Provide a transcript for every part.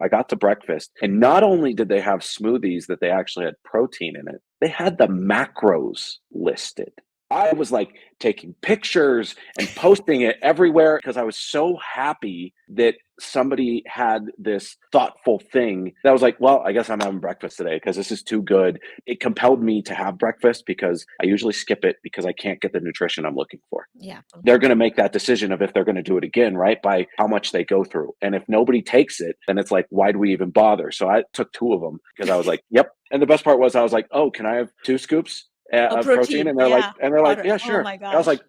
I got to breakfast, and not only did they have smoothies that they actually had protein in it, they had the macros listed. I was like taking pictures and posting it everywhere because I was so happy that somebody had this thoughtful thing that was like, well, I guess I'm having breakfast today because this is too good. It compelled me to have breakfast because I usually skip it because I can't get the nutrition I'm looking for. Yeah. They're going to make that decision of if they're going to do it again, right? By how much they go through. And if nobody takes it, then it's like, why do we even bother? So I took 2 of them because I was like, yep. And the best part was I was like, oh, can I have 2 scoops of protein? And they're like, Yeah. yeah, Oh sure. my I was gosh. like,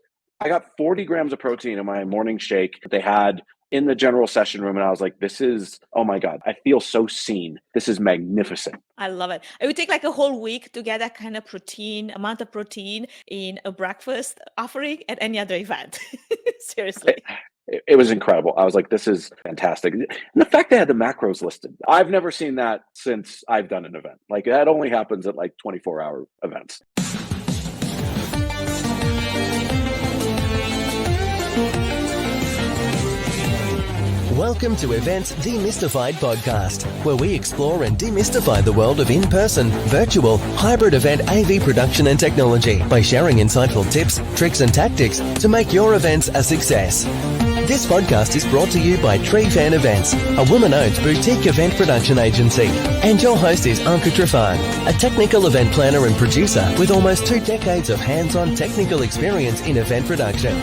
I got 40 grams of protein in my morning shake that they had in the general session room. And I was like, this is, oh my God, I feel so seen. This is magnificent. I love it. It would take like a whole week to get that kind of amount of protein in a breakfast offering at any other event. Seriously. It was incredible. I was like, this is fantastic. And the fact they had the macros listed, I've never seen that since I've done an event. Like that only happens at like 24-hour events. Welcome to Events Demystified podcast, where we explore and demystify the world of in-person, virtual, hybrid event AV production and technology by sharing insightful tips, tricks and tactics to make your events a success. This podcast is brought to you by Tree Fan Events, a woman-owned boutique event production agency. And your host is Anka Trifan, a technical event planner and producer with almost 2 decades of hands-on technical experience in event production.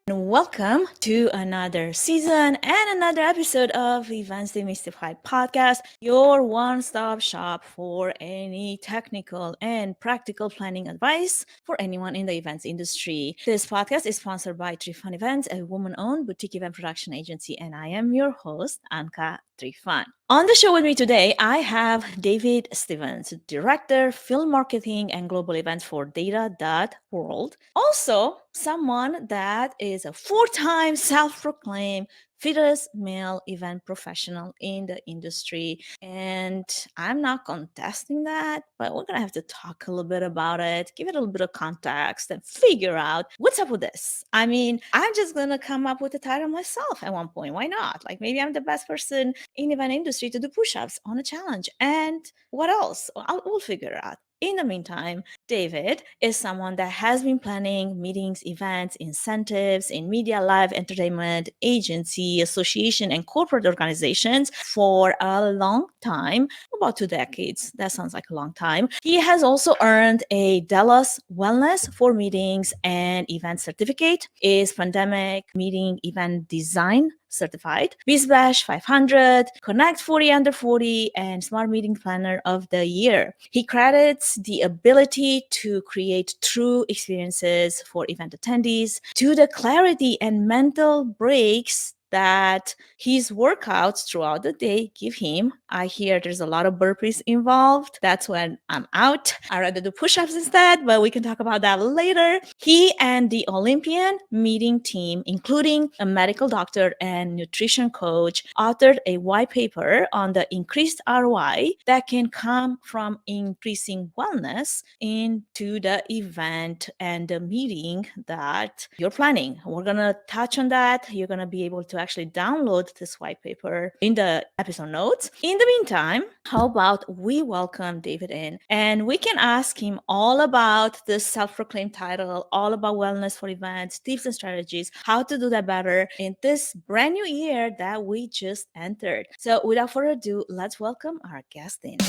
Welcome to another season and another episode of Events Demystified podcast, your one-stop shop for any technical and practical planning advice for anyone in the events industry. This podcast is sponsored by Trifan Events, a woman-owned boutique event production agency, and I am your host, Anka Trifan. On the show with me today, I have David Stevens, Director, Film Marketing and Global Events for Data.World. Also, someone that is a 4-time self-proclaimed fittest male event professional in the industry. And I'm not contesting that, but we're going to have to talk a little bit about it, give it a little bit of context and figure out what's up with this. I mean, I'm just going to come up with the title myself at one point. Why not? Like maybe I'm the best person in the event industry to do push-ups on a challenge. And what else? We'll figure it out. In the meantime, David is someone that has been planning meetings, events, incentives in media, live entertainment, agency, association, and corporate organizations for a long time, about 2 decades. That sounds like a long time. He has also earned a Dallas Wellness for Meetings and Events certificate, is pandemic meeting event design certified, BizBash 500, Connect 40 Under 40, and Smart Meeting Planner of the Year. He credits the ability to create true experiences for event attendees to the clarity and mental breaks that his workouts throughout the day give him. I hear there's a lot of burpees involved. That's when I'm out. I'd rather do push-ups instead, but we can talk about that later. He and the Olympian meeting team, including a medical doctor and nutrition coach, authored a white paper on the increased ROI that can come from increasing wellness into the event and the meeting that you're planning. We're going to touch on that. You're going to be able to actually download this white paper in the episode notes. In the meantime, how about we welcome David in and we can ask him all about this self-proclaimed title, all about wellness for events, tips and strategies, how to do that better in this brand new year that we just entered. So without further ado, let's welcome our guest in.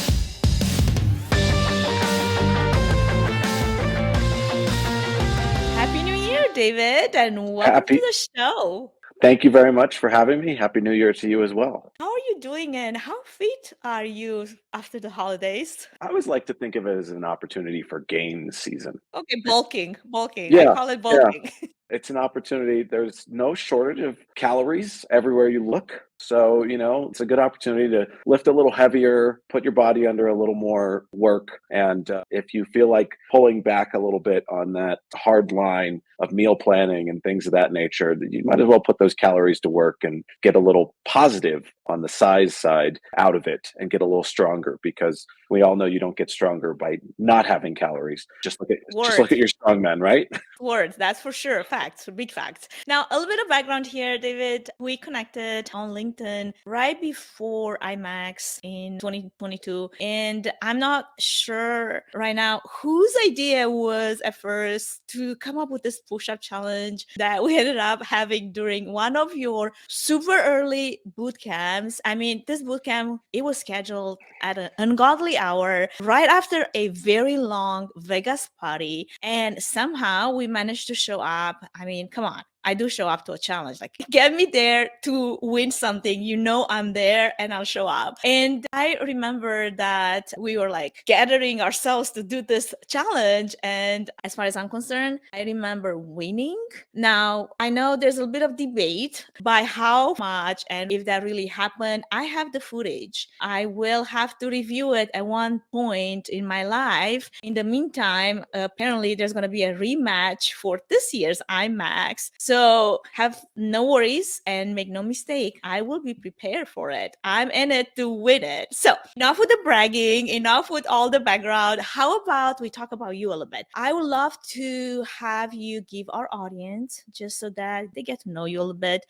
Happy New Year, David, and welcome to the show. Thank you very much for having me. Happy New Year to you as well. How are you doing and how fit are you after the holidays? I always like to think of it as an opportunity for gain season. Okay, bulking. Yeah, I call it bulking. Yeah. It's an opportunity. There's no shortage of calories everywhere you look. So, it's a good opportunity to lift a little heavier, put your body under a little more work. And if you feel like pulling back a little bit on that hard line of meal planning and things of that nature, that you might as well put those calories to work and get a little positive on the size side out of it and get a little stronger, because we all know you don't get stronger by not having calories. Just look Words. at your strong men, right? Words, that's for sure. Facts, big facts. Now, a little bit of background here, David. We connected on LinkedIn right before IMAX in 2022. And I'm not sure right now whose idea was at first to come up with this push-up challenge that we ended up having during one of your super early boot camps. I mean, this boot camp, it was scheduled at an ungodly hour right after a very long Vegas party. And somehow we managed to show up. I mean, come on. I do show up to a challenge. Like, get me there to win something. You know, I'm there and I'll show up. And I remember that we were like gathering ourselves to do this challenge. And as far as I'm concerned, I remember winning. Now, I know there's a bit of debate by how much and if that really happened. I have the footage. I will have to review it at one point in my life. In the meantime, apparently there's going to be a rematch for this year's IMAX. So have no worries and make no mistake, I will be prepared for it. I'm in it to win it. So enough with the bragging, enough with all the background. How about we talk about you a little bit? I would love to have you give our audience, just so that they get to know you a little bit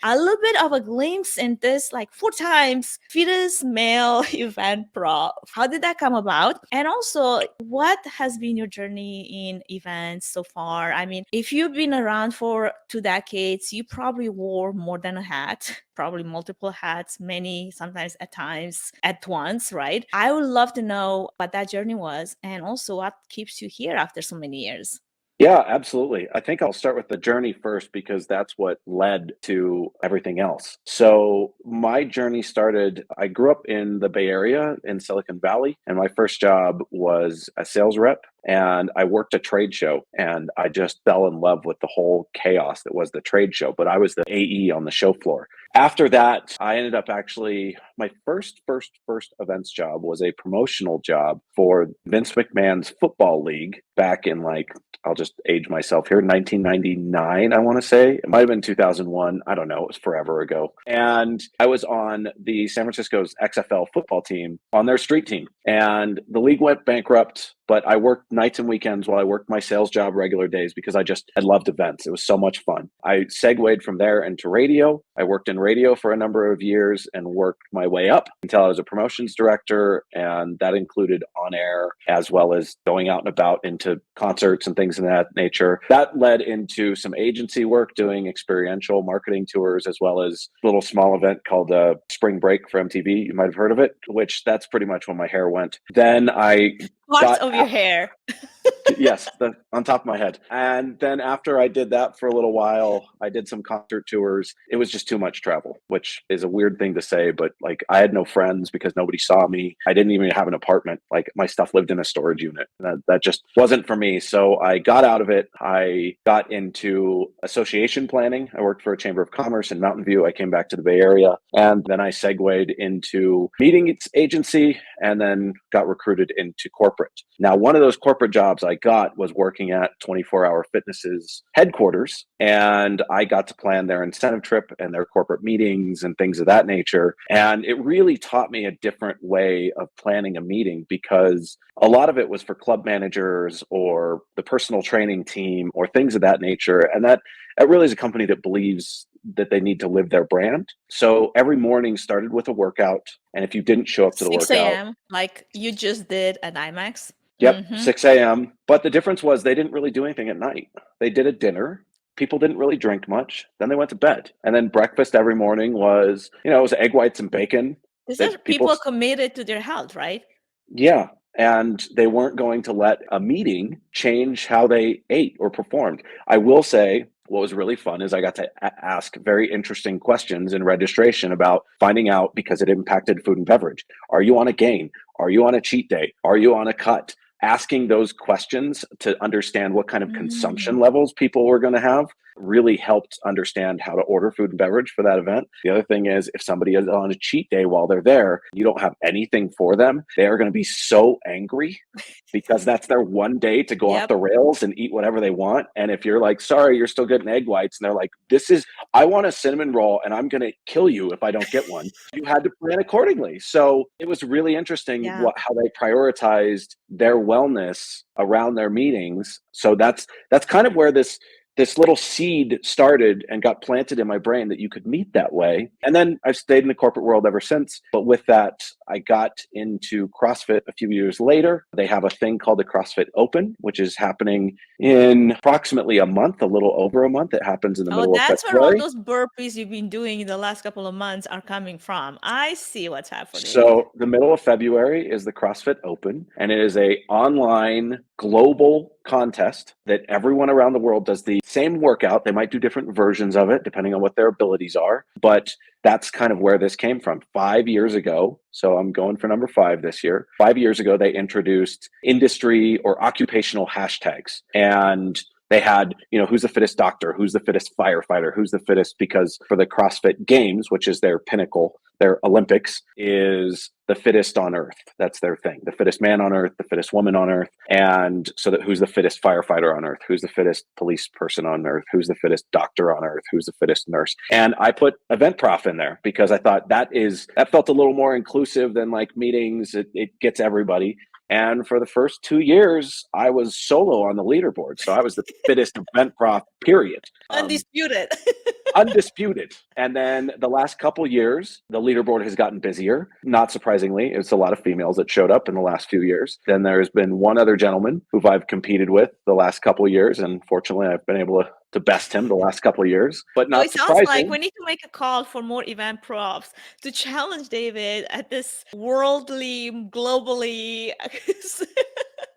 of a glimpse in this like 4 times fittest male event pro. How did that come about? And also, what has been your journey in events so far? I mean, if you've been around for 2 decades, you probably wore more than a hat, probably multiple hats, many, sometimes at times at once, right? I would love to know what that journey was and also what keeps you here after so many years. Yeah, absolutely. I think I'll start with the journey first, because that's what led to everything else. So my journey started, I grew up in the Bay Area in Silicon Valley, and my first job was a sales rep. And I worked a trade show, and I just fell in love with the whole chaos that was the trade show. But I was the AE on the show floor. After that, I ended up actually, my first events job was a promotional job for Vince McMahon's football league back in, like, I'll just age myself here, 1999, I want to say. It might have been 2001. I don't know. It was forever ago. And I was on the San Francisco's XFL football team on their street team. And the league went bankrupt, but I worked nights and weekends while I worked my sales job regular days, because I loved events. It was so much fun. I segued from there into radio. I worked in radio for a number of years and worked my way up until I was a promotions director. And that included on air, as well as going out and about into concerts and things of that nature. That led into some agency work, doing experiential marketing tours, as well as a little small event called Spring Break for MTV. You might have heard of it, which that's pretty much when my hair went. Then I Parts of your hair. Yes, on top of my head. And then after I did that for a little while, I did some concert tours. It was just too much travel, which is a weird thing to say, but like, I had no friends because nobody saw me. I didn't even have an apartment. Like, my stuff lived in a storage unit. That just wasn't for me. So I got out of it. I got into association planning. I worked for a Chamber of Commerce in Mountain View. I came back to the Bay Area, and then I segued into meeting agency, and then got recruited into corporate. Now, one of those corporate jobs I got was working at 24 Hour Fitness's headquarters, and I got to plan their incentive trip and their corporate meetings and things of that nature. And it really taught me a different way of planning a meeting, because a lot of it was for club managers or the personal training team or things of that nature. And that really is a company that believes that they need to live their brand. So every morning started with a workout. And if you didn't show up to the 6 workout, a.m. like you just did at IMAX. Yep, 6 a.m. But the difference was they didn't really do anything at night. They did a dinner. People didn't really drink much. Then they went to bed. And then breakfast every morning was, it was egg whites and bacon. These are people committed to their health, right? Yeah. And they weren't going to let a meeting change how they ate or performed. I will say, what was really fun is I got to ask very interesting questions in registration about finding out, because it impacted food and beverage. Are you on a gain? Are you on a cheat day? Are you on a cut? Asking those questions to understand what kind of consumption levels people were going to have. really helped understand how to order food and beverage for that event. The other thing is, if somebody is on a cheat day while they're there, you don't have anything for them, they are going to be so angry because that's their one day to go off the rails and eat whatever they want. And if you're like, sorry, you're still getting egg whites, and they're like, I want a cinnamon roll and I'm going to kill you if I don't get one. You had to plan accordingly. So it was really interesting how they prioritized their wellness around their meetings. So that's kind of where this little seed started and got planted in my brain that you could meet that way. And then I've stayed in the corporate world ever since. But with that, I got into CrossFit a few years later. They have a thing called the CrossFit Open, which is happening in approximately a month, a little over a month. It happens in the middle of February. That's where all those burpees you've been doing in the last couple of months are coming from. I see what's happening. So the middle of February is the CrossFit Open, and it is a online global contest that everyone around the world does the same workout. They might do different versions of it depending on what their abilities are, but that's kind of where this came from. 5 years ago, so I'm going for number 5 this year. 5 years ago, they introduced industry or occupational hashtags, and they had, who's the fittest doctor, who's the fittest firefighter, who's the fittest, because for the CrossFit Games, which is their pinnacle, their Olympics, is the fittest on earth. That's their thing. The fittest man on earth, the fittest woman on earth. And so that who's the fittest firefighter on earth? Who's the fittest police person on earth? Who's the fittest doctor on earth? Who's the fittest nurse? And I put event prof in there because I thought that felt a little more inclusive than like meetings. It gets everybody. And for the first 2 years, I was solo on the leaderboard. So I was the fittest event prof, period. Undisputed. Undisputed. And then the last couple years, the leaderboard has gotten busier. Not surprisingly, it's a lot of females that showed up in the last few years. Then there's been one other gentleman who I've competed with the last couple of years. And fortunately, I've been able to best him the last couple of years, but not surprising. It sounds like we need to make a call for more event profs to challenge David at this worldly, globally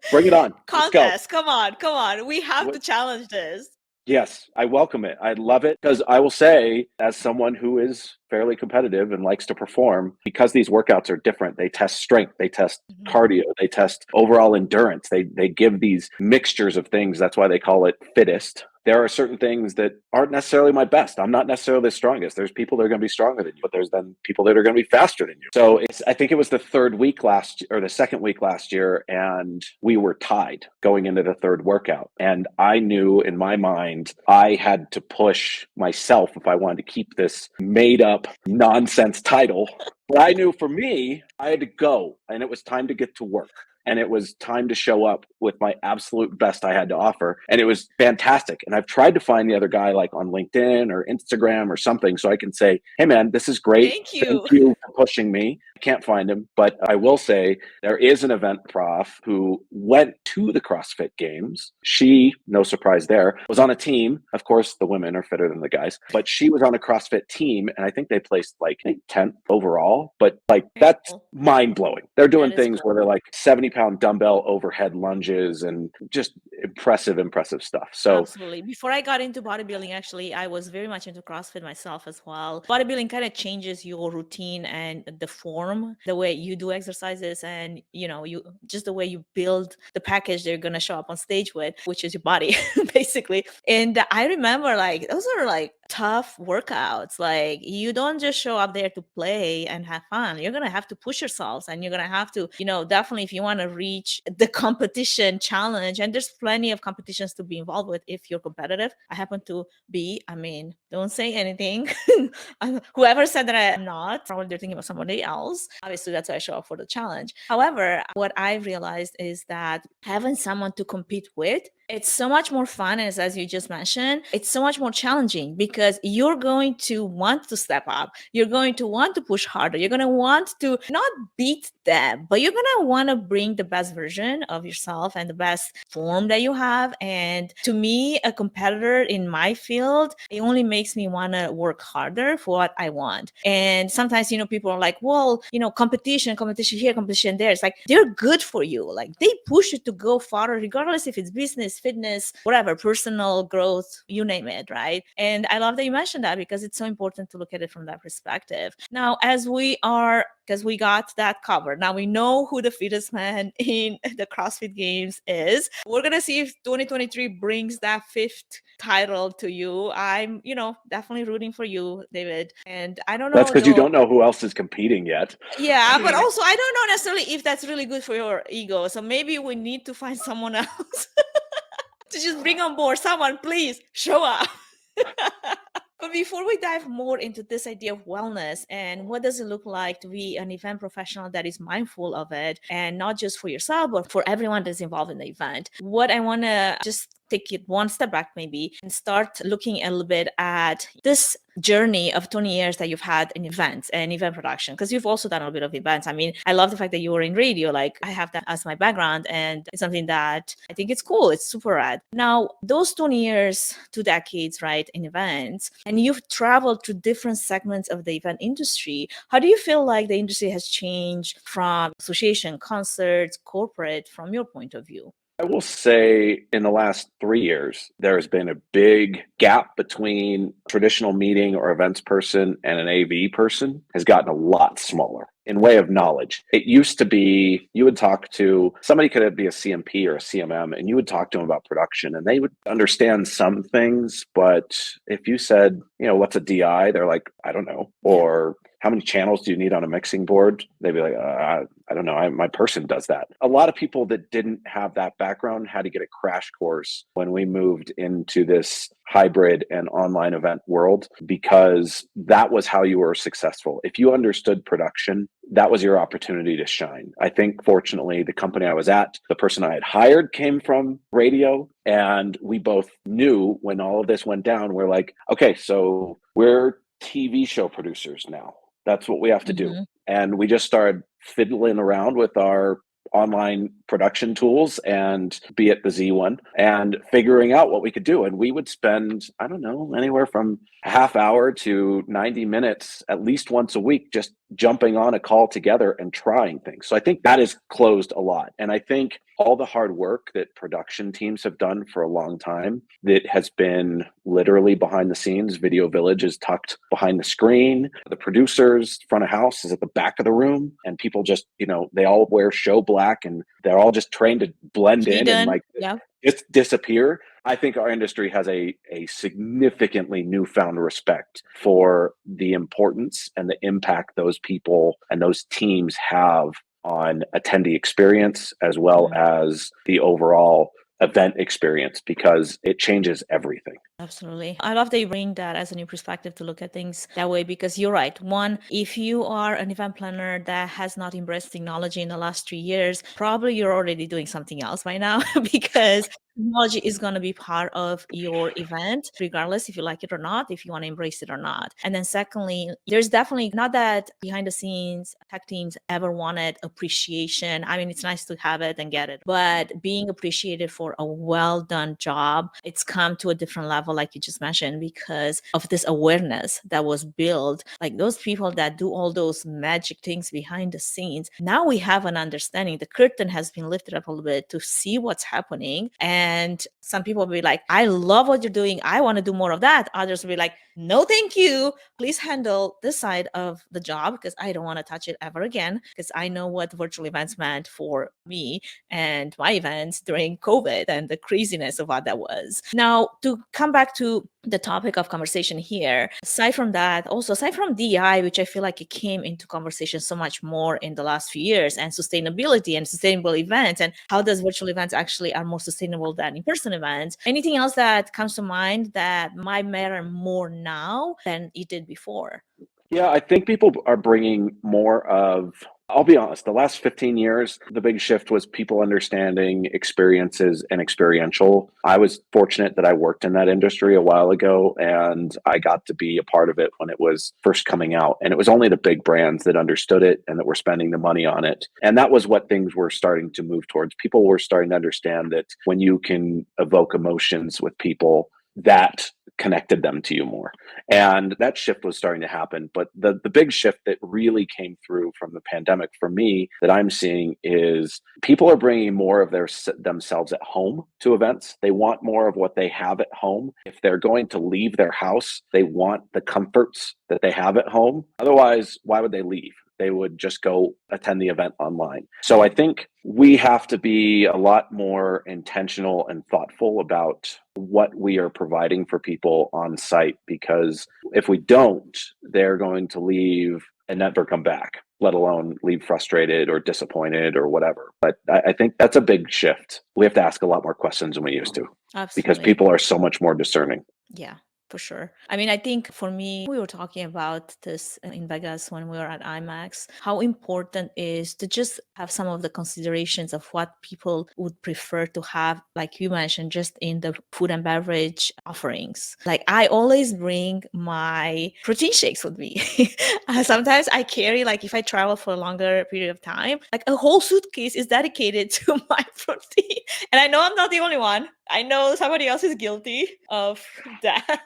bring it on contest. Come on. We have to challenge this. Yes, I welcome it. I love it because I will say, as someone who is fairly competitive and likes to perform, because these workouts are different, they test strength, they test cardio, they test overall endurance. They give these mixtures of things. That's why they call it fittest. There are certain things that aren't necessarily my best. I'm not necessarily the strongest. There's people that are going to be stronger than you, but there's then people that are going to be faster than you. So I think it was the second week last year, and we were tied going into the third workout. And I knew in my mind, I had to push myself if I wanted to keep this made up nonsense title. But I knew for me, I had to go, and it was time to get to work. And it was time to show up with my absolute best I had to offer. And it was fantastic. And I've tried to find the other guy like on LinkedIn or Instagram or something so I can say, hey man, this is great. Thank you for pushing me. I can't find him, but I will say there is an event prof who went to the CrossFit Games. She, no surprise there, was on a team. Of course, the women are fitter than the guys, but she was on a CrossFit team. And I think they placed like 10th overall, but like that's mind blowing. They're doing things where they're like 70-pound dumbbell overhead lunges and just impressive stuff. So absolutely. Before I got into bodybuilding, actually, I was very much into CrossFit myself as well. Bodybuilding kind of changes your routine and the form, the way you do exercises, and you just the way you build the package they're gonna show up on stage with, which is your body, basically. And I remember like those are like tough workouts. Like you don't just show up there to play and have fun. You're gonna have to push yourselves, and you're gonna have to, definitely if you want to reach the competition challenge, and there's plenty of competitions to be involved with if you're competitive. I happen to be, don't say anything. Whoever said that I'm not, probably they're thinking about somebody else. Obviously, that's why I show up for the challenge. However, what I've realized is that having someone to compete with, it's so much more fun. And as you just mentioned, it's so much more challenging because you're going to want to step up. You're going to want to push harder. You're going to want to not beat them, but you're going to want to bring the best version of yourself and the best form that you have. And to me, a competitor in my field, it only makes me want to work harder for what I want. And sometimes, people are like, well, competition here, competition there. It's like, they're good for you. Like they push you to go farther, regardless if it's business, business, fitness, whatever, personal growth, you name it, right? And I love that you mentioned that because it's so important to look at it from that perspective. Now, because we got that covered. Now we know who the fittest man in the CrossFit Games is. We're going to see if 2023 brings that fifth title to you. I'm, definitely rooting for you, David. And I don't know. That's because you don't know who else is competing yet. Yeah, but also I don't know necessarily if that's really good for your ego. So maybe we need to find someone else to just bring on board. Someone, please show up. But before we dive more into this idea of wellness and what does it look like to be an event professional that is mindful of it, and not just for yourself, but for everyone that's involved in the event, what I want to just take it one step back maybe and start looking a little bit at this journey of 20 years that you've had in events and event production, because you've also done a bit of events. I mean, I love the fact that you were in radio. Like, I have that as my background, and it's something that I think it's cool. It's super rad. Now, those 20 years, 2 decades, right, in events, and you've traveled through different segments of the event industry. How do you feel like the industry has changed from association, concerts, corporate, from your point of view? I will say in the last 3 years, there has been a big gap between traditional meeting or events person and an AV person has gotten a lot smaller in way of knowledge. It used to be you would talk to somebody, could be a CMP or a CMM, and you would talk to them about production and they would understand some things. But if you said, what's a DI? They're like, I don't know. Or how many channels do you need on a mixing board? They'd be like, I don't know. My person does that. A lot of people that didn't have that background had to get a crash course when we moved into this hybrid and online event world, because that was how you were successful. If you understood production, that was your opportunity to shine. I think, fortunately, the company I was at, the person I had hired came from radio, and we both knew when all of this went down, we're like, okay, so we're TV show producers now. That's what we have to do. And we just started fiddling around with our online production tools, and be it the Z1, and figuring out what we could do. And we would spend, I don't know, anywhere from a half hour to 90 minutes at least once a week just jumping on a call together and trying things. So I think that has closed a lot. And I think all the hard work that production teams have done for a long time, that has been literally behind the scenes. Video Village is tucked behind the screen. The producers, front of house is at the back of the room, and people just, they all wear show black, and they're all just trained to blend in and just disappear. I think our industry has a significantly newfound respect for the importance and the impact those people and those teams have on attendee experience, as well as the overall event experience, because it changes everything. Absolutely. I love that you bring that as a new perspective to look at things that way, because you're right. One, if you are an event planner that has not embraced technology in the last 3 years, probably you're already doing something else right now, because technology is going to be part of your event, regardless if you like it or not, if you want to embrace it or not. And then secondly, there's definitely not that behind the scenes tech teams ever wanted appreciation. I mean, it's nice to have it and get it, but being appreciated for a well done job, it's come to a different level, like you just mentioned, because of this awareness that was built. Like, those people that do all those magic things behind the scenes, now we have an understanding. The curtain has been lifted up a little bit to see what's happening. And some people will be like, I love what you're doing, I want to do more of that. Others will be like, no, thank you. Please handle this side of the job, because I don't want to touch it ever again, because I know what virtual events meant for me and my events during COVID and the craziness of what that was. Now, to come back to the topic of conversation here, aside from that, also aside from DEI, which I feel like it came into conversation so much more in the last few years, and sustainability and sustainable events, and how does virtual events actually are more sustainable than in-person events, anything else that comes to mind that might matter more now than it did before? Yeah, I think people are bringing more of, I'll be honest, the last 15 years, the big shift was people understanding experiences and experiential. I was fortunate that I worked in that industry a while ago, and I got to be a part of it when it was first coming out. And it was only the big brands that understood it and that were spending the money on it. And that was what things were starting to move towards. People were starting to understand that when you can evoke emotions with people, that connected them to you more. And that shift was starting to happen. But the big shift that really came through from the pandemic for me that I'm seeing is people are bringing more of themselves at home to events. They want more of what they have at home. If they're going to leave their house, they want the comforts that they have at home. Otherwise, why would they leave? They would just go attend the event online. So I think we have to be a lot more intentional and thoughtful about what we are providing for people on site, because if we don't, they're going to leave and never come back, let alone leave frustrated or disappointed or whatever. But I think that's a big shift. We have to ask a lot more questions than we used to. Absolutely. Because people are so much more discerning. Yeah, for sure. I mean, I think for me, we were talking about this in Vegas when we were at IMAX, how important is to just have some of the considerations of what people would prefer to have, like you mentioned, just in the food and beverage offerings. Like I always bring my protein shakes with me. Sometimes I carry, like if I travel for a longer period of time, like a whole suitcase is dedicated to my protein. And I know I'm not the only one. I know somebody else is guilty of that.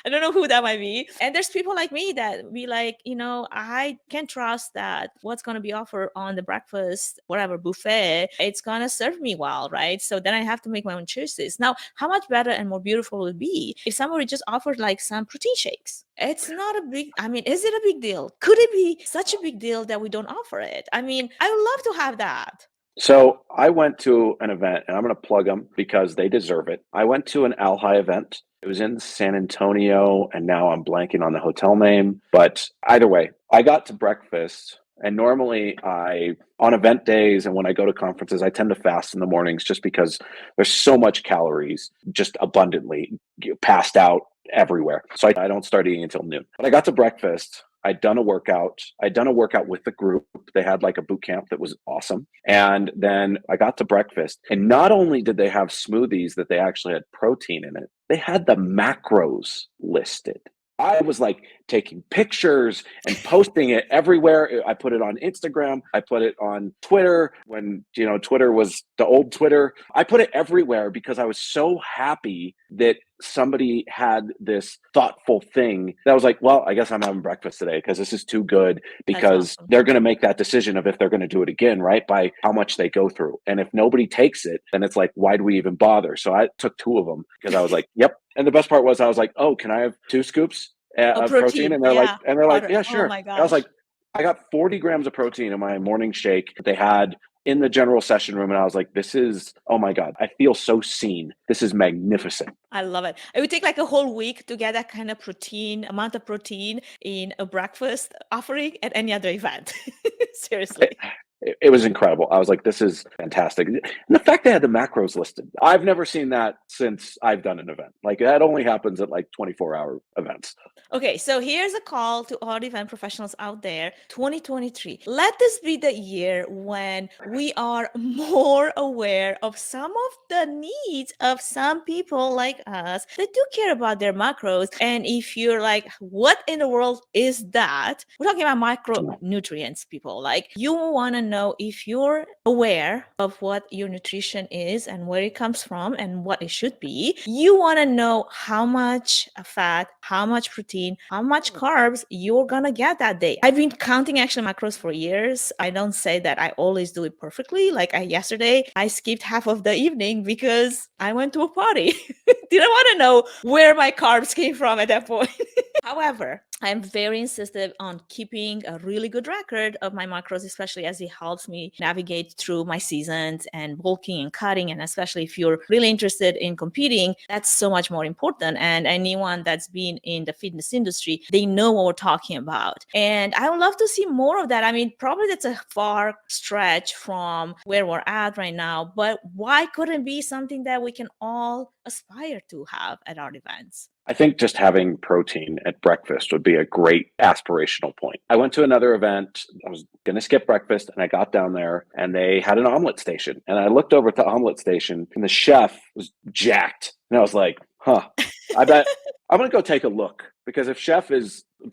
I don't know who that might be. And there's people like me that be like, I can trust that what's going to be offered on the breakfast, whatever buffet, it's going to serve me well, right? So then I have to make my own choices. Now, how much better and more beautiful would it be if somebody just offered like some protein shakes? It's not a big, is it a big deal? Could it be such a big deal that we don't offer it? I would love to have that. So I went to an event, and I'm going to plug them because they deserve it. I went to an Alhi event. It was in San Antonio, and now I'm blanking on the hotel name. But either way, I got to breakfast. And normally on event days and when I go to conferences, I tend to fast in the mornings just because there's so much calories just abundantly passed out everywhere. So I don't start eating until noon. But I got to breakfast. I'd done a workout with the group. They had like a boot camp that was awesome. And then I got to breakfast, and not only did they have smoothies that they actually had protein in it, they had the macros listed. I was like taking pictures and posting it everywhere. I put it on Instagram. I put it on Twitter when, Twitter was the old Twitter. I put it everywhere because I was so happy that somebody had this thoughtful thing that was like, well, I guess I'm having breakfast today because this is too good, because awesome. They're going to make that decision of if they're going to do it again, right? By how much they go through. And if nobody takes it, then it's like, why do we even bother? So I took 2 of them because I was like, yep. And the best part was I was like, oh, can I have 2 scoops of protein? And they're like, yeah, sure. Oh my gosh. I was like, I got 40 grams of protein in my morning shake that they had in the general session room. And I was like, this is, oh my God, I feel so seen. This is magnificent. I love it. It would take like a whole week to get that kind of amount of protein in a breakfast offering at any other event. Seriously. It was incredible. I was like, this is fantastic. And the fact they had the macros listed, I've never seen that since I've done an event. Like that only happens at like 24-hour events. Okay, so here's a call to all event professionals out there. 2023. Let this be the year when we are more aware of some of the needs of some people like us that do care about their macros. And if you're like, what in the world is that? We're talking about micronutrients, people. Like you want to know if you're aware of what your nutrition is and where it comes from and what it should be. You want to know how much fat, how much protein, how much carbs you're gonna get that day. I've been counting actually macros for years. I don't say that I always do it perfectly. Like yesterday, I skipped half of the evening because I went to a party. Didn't want to know where my carbs came from at that point. However, I'm very insistent on keeping a really good record of my macros, especially as it helps me navigate through my seasons and bulking and cutting. And especially if you're really interested in competing, that's so much more important. And anyone that's been in the fitness industry, they know what we're talking about. And I would love to see more of that. Probably that's a far stretch from where we're at right now, but why couldn't it be something that we can all aspire to have at our events? I think just having protein at breakfast would be a great aspirational point. I went to another event. I was going to skip breakfast, and I got down there and they had an omelet station. And I looked over at the omelet station and the chef was jacked. And I was like, I bet I'm going to go take a look, because if chef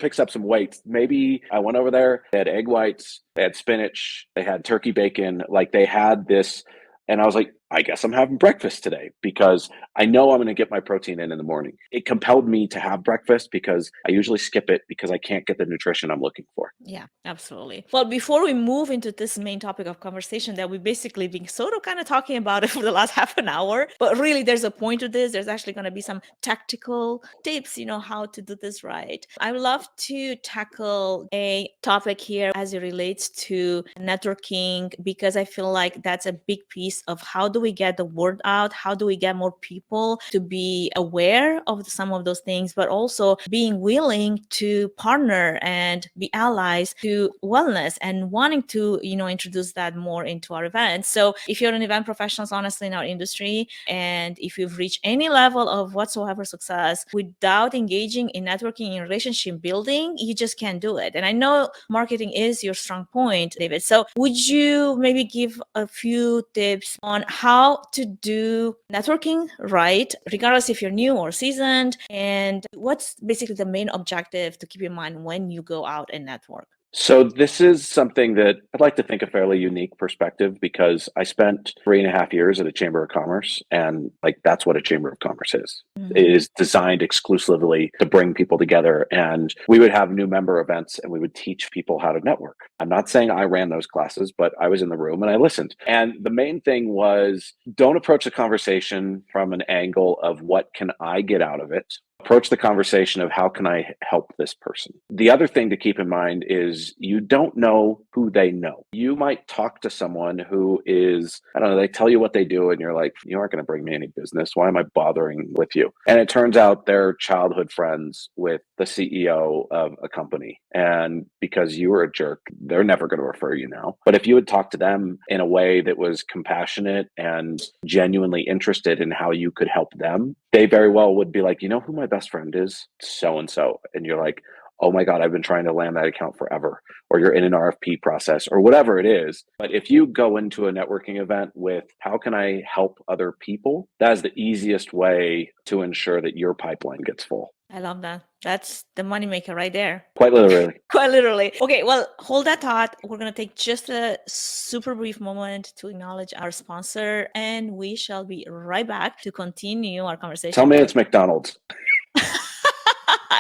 picks up some weight, maybe I went over there. They had egg whites, they had spinach, they had turkey bacon, like they had this. And I was like, I guess I'm having breakfast today because I know I'm going to get my protein in the morning. It compelled me to have breakfast because I usually skip it because I can't get the nutrition I'm looking for. Yeah, absolutely. Well, before we move into this main topic of conversation that we've basically been sort of kind of talking about it for the last half an hour, but really there's a point to this. There's actually going to be some tactical tips, how to do this right. I would love to tackle a topic here as it relates to networking, because I feel like that's a big piece of how do we get the word out? How do we get more people to be aware of some of those things, but also being willing to partner and be allies to wellness and wanting to, introduce that more into our events. So if you're an event professional, honestly, in our industry, and if you've reached any level of whatsoever success without engaging in networking and relationship building, you just can't do it. And I know marketing is your strong point, David. So would you maybe give a few tips on how to do networking right, regardless if you're new or seasoned, and what's basically the main objective to keep in mind when you go out and network? So this is something that I'd like to think a fairly unique perspective because I spent 3.5 years at a chamber of commerce, and that's what a chamber of commerce is. Mhm. It is designed exclusively to bring people together, and we would have new member events and we would teach people how to network. I'm not saying I ran those classes, but I was in the room and I listened. And the main thing was, don't approach the conversation from an angle of what can I get out of it. Approach the conversation of how can I help this person. The other thing to keep in mind is you don't know who they know. You might talk to someone who is, I don't know, they tell you what they do and you're like, you aren't going to bring me any business. Why am I bothering with you? And it turns out they're childhood friends with the CEO of a company. And because you were a jerk, they're never going to refer you now. But if you would talk to them in a way that was compassionate and genuinely interested in how you could help them, they very well would be like, you know who my best friend is? So and so. And you're like, oh my God, I've been trying to land that account forever. Or you're in an RFP process or whatever it is. But if you go into a networking event with how can I help other people, that is the easiest way to ensure that your pipeline gets full. I love that. That's the moneymaker right there. Quite literally. Quite literally. Okay, well, hold that thought. We're going to take just a super brief moment to acknowledge our sponsor, and we shall be right back to continue our conversation. Tell me it's McDonald's.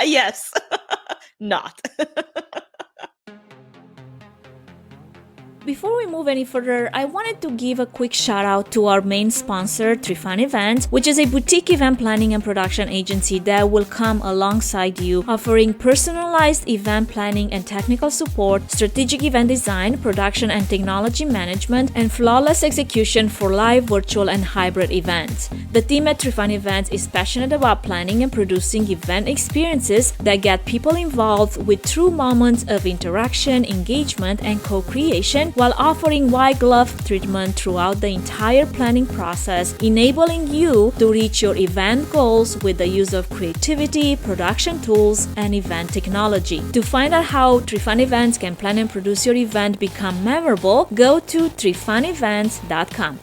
Yes. Not. Before we move any further, I wanted to give a quick shout out to our main sponsor, Trifan Events, which is a boutique event planning and production agency that will come alongside you, offering personalized event planning and technical support, strategic event design, production and technology management, and flawless execution for live, virtual, and hybrid events. The team at Trifan Events is passionate about planning and producing event experiences that get people involved with true moments of interaction, engagement, and co-creation, while offering white glove treatment throughout the entire planning process, enabling you to reach your event goals with the use of creativity, production tools, and event technology. To find out how Trifan Events can plan and produce your event become memorable, go to trifanevents.com.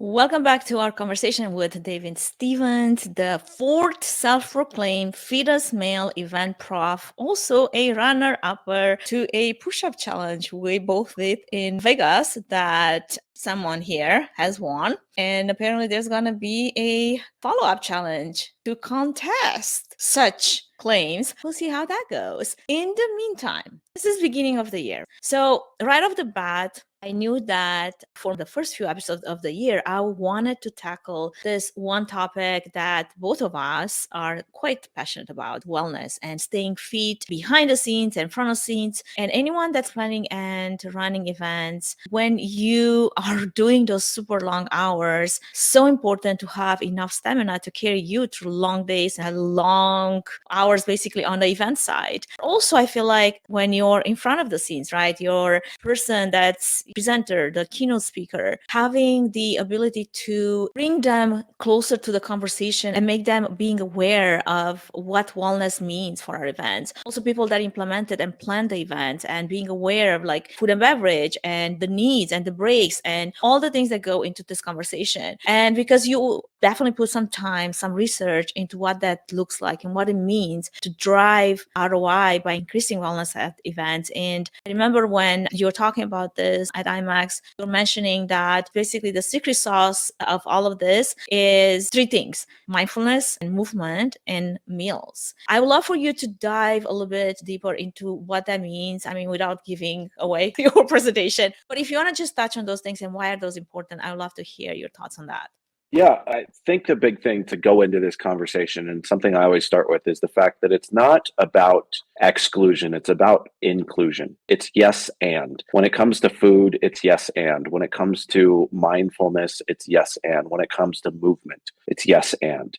Welcome back to our conversation with David Stevens, the fourth self-proclaimed fittest male event prof, also a runner-upper to a push-up challenge we both did in Vegas that someone here has won. And apparently there's going to be a follow-up challenge to contest such claims. We'll see how that goes. In the meantime, this is beginning of the year. So right off the bat, I knew that for the first few episodes of the year, I wanted to tackle this one topic that both of us are quite passionate about: wellness and staying fit behind the scenes and front of scenes. And anyone that's planning and running events, when you are doing those super long hours, so important to have enough stamina to carry you through long days and long hours basically on the event side. Also, I feel like when you're in front of the scenes, right, you're person that's presenter, the keynote speaker, having the ability to bring them closer to the conversation and make them being aware of what wellness means for our events. Also, people that implemented and planned the events and being aware of like food and beverage and the needs and the breaks and all the things that go into this conversation. And because you definitely put some time, some research into what that looks like and what it means to drive ROI by increasing wellness at events. And I remember when you were talking about this at IMAX, you were mentioning that basically the secret sauce of all of this is three things: mindfulness and movement and meals. I would love for you to dive a little bit deeper into what that means. I mean, without giving away your presentation, but if you want to just touch on those things and why are those important, I would love to hear your thoughts on that. Yeah, I think the big thing to go into this conversation, and something I always start with, is the fact that it's not about exclusion, it's about inclusion. It's yes and. When it comes to food, it's yes and. When it comes to mindfulness, it's yes and. When it comes to movement, it's yes and.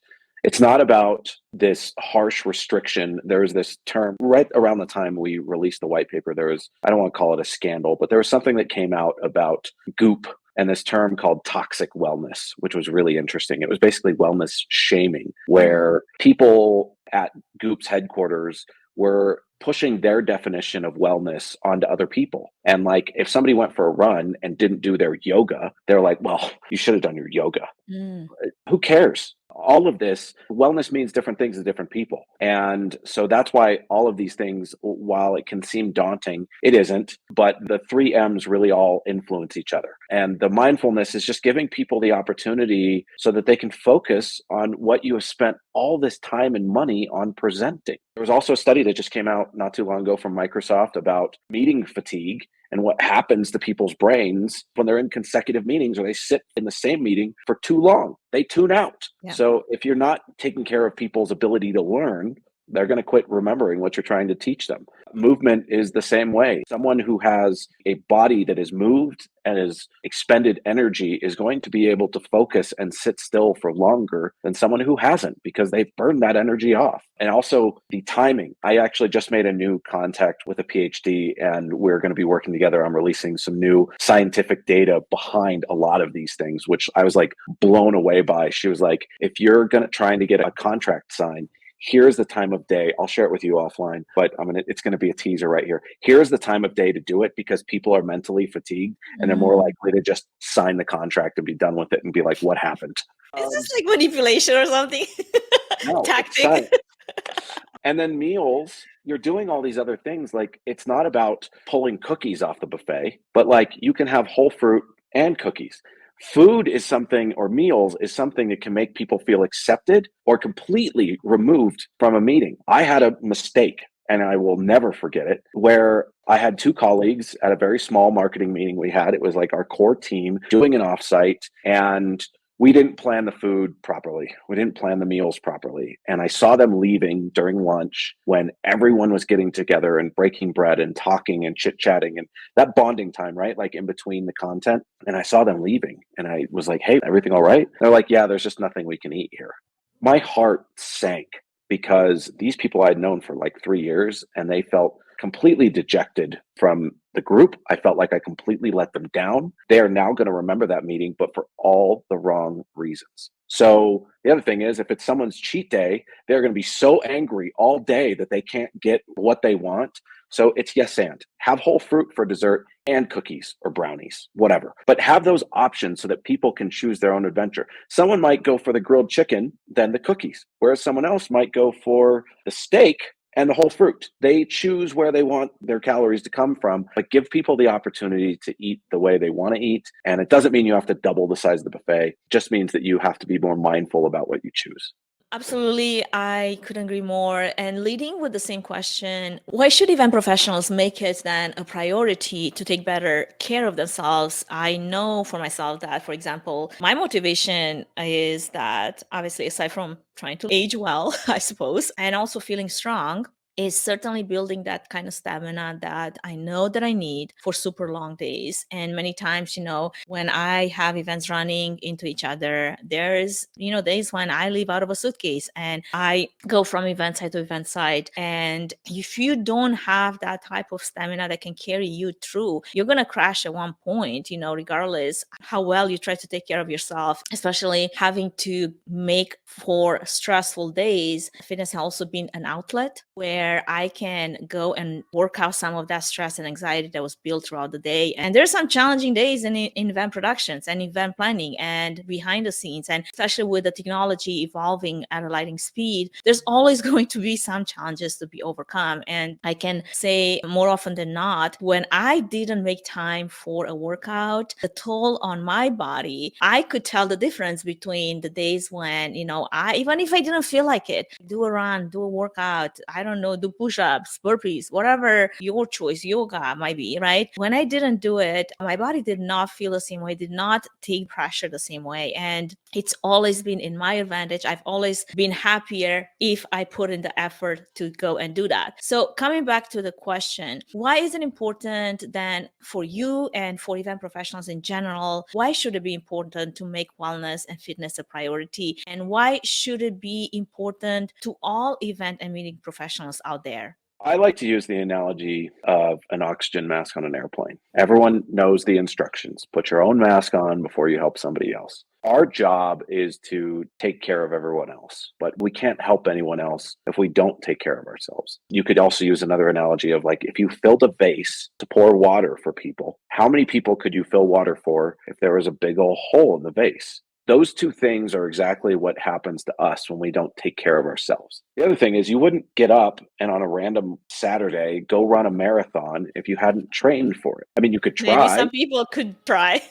It's not about this harsh restriction. There's this term right around the time we released the white paper. There was, I don't want to call it a scandal, but there was something that came out about Goop and this term called toxic wellness, which was really interesting. It was basically wellness shaming, where people at Goop's headquarters were pushing their definition of wellness onto other people. And like, if somebody went for a run and didn't do their yoga, they're like, well, you should have done your yoga. Who cares? All of this, wellness means different things to different people. And so that's why all of these things, while it can seem daunting, it isn't. But the three M's really all influence each other. And the mindfulness is just giving people the opportunity so that they can focus on what you have spent all this time and money on presenting. There was also a study that just came out not too long ago from Microsoft about meeting fatigue and what happens to people's brains when they're in consecutive meetings or they sit in the same meeting for too long. They tune out. Yeah. So if you're not taking care of people's ability to learn, they're going to quit remembering what you're trying to teach them. Movement is the same way. Someone who has a body that is moved and has expended energy is going to be able to focus and sit still for longer than someone who hasn't, because they've burned that energy off. And also the timing. I actually just made a new contact with a PhD, and we're going to be working together on releasing some new scientific data behind a lot of these things, which I was like blown away by. She was like, if you're trying to get a contract signed, here's the time of day. I'll share it with you offline, but it's going to be a teaser right here. Here's the time of day to do it, because people are mentally fatigued and they're more likely to just sign the contract and be done with it and be like, what happened? Is this like manipulation or something? No, Tactic. And then meals, you're doing all these other things. Like, it's not about pulling cookies off the buffet, but like, you can have whole fruit and cookies. Food is something, or meals is something that can make people feel accepted or completely removed from a meeting. I had a mistake, and I will never forget it, where I had two colleagues at a very small marketing meeting we had. It was like our core team doing an offsite, and we didn't plan the food properly. We didn't plan the meals properly. And I saw them leaving during lunch when everyone was getting together and breaking bread and talking and chit-chatting and that bonding time, right? Like in between the content. And I saw them leaving and I was like, hey, everything all right? They're like, yeah, there's just nothing we can eat here. My heart sank, because these people I'd known for like 3 years and they felt completely dejected from the group. I felt like I completely let them down. They are now going to remember that meeting, but for all the wrong reasons. So the other thing is, if it's someone's cheat day, they're going to be so angry all day that they can't get what they want. So it's yes and. Have whole fruit for dessert and cookies or brownies, whatever. But have those options so that people can choose their own adventure. Someone might go for the grilled chicken, then the cookies, whereas someone else might go for the steak and the whole fruit. They choose where they want their calories to come from, but give people the opportunity to eat the way they want to eat. And it doesn't mean you have to double the size of the buffet. It just means that you have to be more mindful about what you choose. Absolutely. I couldn't agree more. And leading with the same question, why should event professionals make it then a priority to take better care of themselves? I know for myself that, for example, my motivation is that obviously, aside from trying to age well, I suppose, and also feeling strong, is certainly building that kind of stamina that I know that I need for super long days. And many times, when I have events running into each other, there's, days when I leave out of a suitcase and I go from event site to event site. And if you don't have that type of stamina that can carry you through, you're going to crash at one point, regardless how well you try to take care of yourself, especially having to make for stressful days. Fitness has also been an outlet where where I can go and work out some of that stress and anxiety that was built throughout the day. And there's some challenging days in event productions and event planning and behind the scenes. And especially with the technology evolving at a lightning speed, there's always going to be some challenges to be overcome. And I can say more often than not, when I didn't make time for a workout, the toll on my body, I could tell the difference between the days when, even if I didn't feel like it, do a run, do a workout, I don't know, do push-ups, burpees, whatever your choice, yoga might be, right? When I didn't do it, my body did not feel the same way, did not take pressure the same way. And it's always been in my advantage. I've always been happier if I put in the effort to go and do that. So coming back to the question, why is it important then for you and for event professionals in general? Why should it be important to make wellness and fitness a priority? And why should it be important to all event and meeting professionals out there? I like to use the analogy of an oxygen mask on an airplane. Everyone knows the instructions. Put your own mask on before you help somebody else. Our job is to take care of everyone else, but we can't help anyone else if we don't take care of ourselves. You could also use another analogy of like, if you filled a vase to pour water for people, how many people could you fill water for if there was a big old hole in the vase? Those two things are exactly what happens to us when we don't take care of ourselves. The other thing is you wouldn't get up and on a random Saturday go run a marathon if you hadn't trained for it. I mean, you could try. Maybe some people could try.